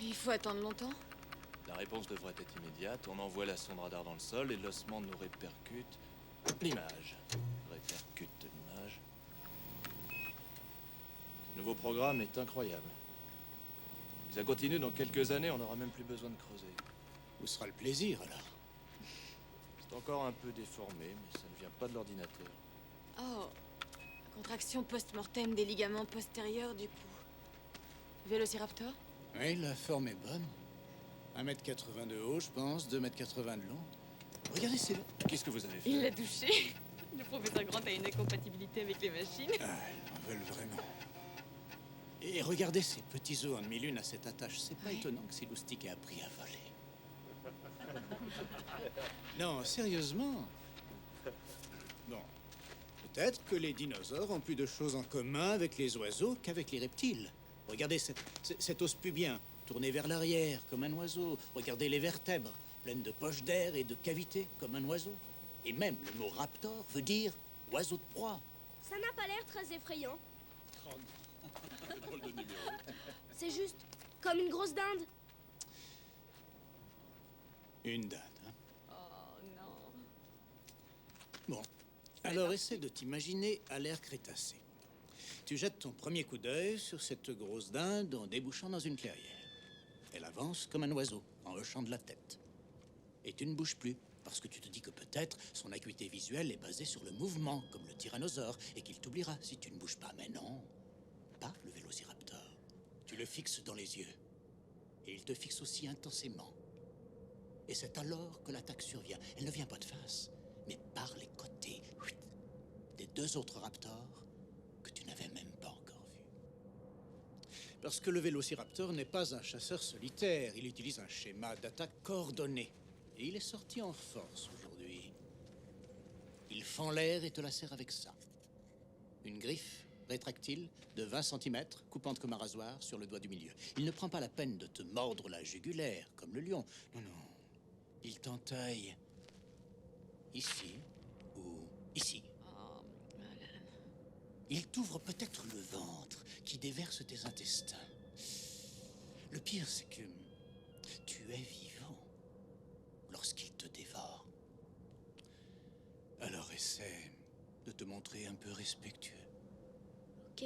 Il faut attendre longtemps? La réponse devrait être immédiate. On envoie la sonde radar dans le sol et l'ossement nous répercute l'image. Répercute l'image. Ce nouveau programme est incroyable. Si ça continue, dans quelques années, on n'aura même plus besoin de creuser. Où sera le plaisir, alors? C'est encore un peu déformé, mais ça ne vient pas de l'ordinateur. Oh, contraction post-mortem des ligaments postérieurs, du coup. Vélociraptor? Oui, la forme est bonne. 1,80 m de haut, je pense, 2,80 m de long. Regardez, c'est... Qu'est-ce que vous avez fait? Il l'a touché. Le professeur Grant a une incompatibilité avec les machines. Ah, ils en veulent vraiment. Et regardez ces petits os en demi-lune à cette attache. C'est pas étonnant que ces loustiques aient appris à voler. Non, sérieusement. Bon. Peut-être que les dinosaures ont plus de choses en commun avec les oiseaux qu'avec les reptiles. Regardez cet os pubien, tourné vers l'arrière, comme un oiseau. Regardez les vertèbres, pleines de poches d'air et de cavités, comme un oiseau. Et même le mot raptor veut dire oiseau de proie. Ça n'a pas l'air très effrayant. C'est juste comme une grosse dinde. Une dinde, hein? Oh non. Bon, alors essaie de t'imaginer à l'ère Crétacé. Tu jettes ton premier coup d'œil sur cette grosse dinde en débouchant dans une clairière. Elle avance comme un oiseau, en hochant de la tête. Et tu ne bouges plus, parce que tu te dis que peut-être son acuité visuelle est basée sur le mouvement, comme le tyrannosaure, et qu'il t'oubliera si tu ne bouges pas. Mais non, pas le vélociraptor. Tu le fixes dans les yeux, et il te fixe aussi intensément. Et c'est alors que l'attaque survient. Elle ne vient pas de face, mais par les côtés des deux autres raptors que tu n'avais même pas encore vus. Parce que le vélociraptor n'est pas un chasseur solitaire. Il utilise un schéma d'attaque coordonné. Et il est sorti en force aujourd'hui. Il fend l'air et te lacère avec ça. Une griffe rétractile de 20 cm, coupante comme un rasoir, sur le doigt du milieu. Il ne prend pas la peine de te mordre la jugulaire, comme le lion. Non, non. Il t'entaille ici ou ici. Oh, malade. Il t'ouvre peut-être le ventre qui déverse tes intestins. Le pire, c'est que tu es vivant lorsqu'il te dévore. Alors essaie de te montrer un peu respectueux. Ok.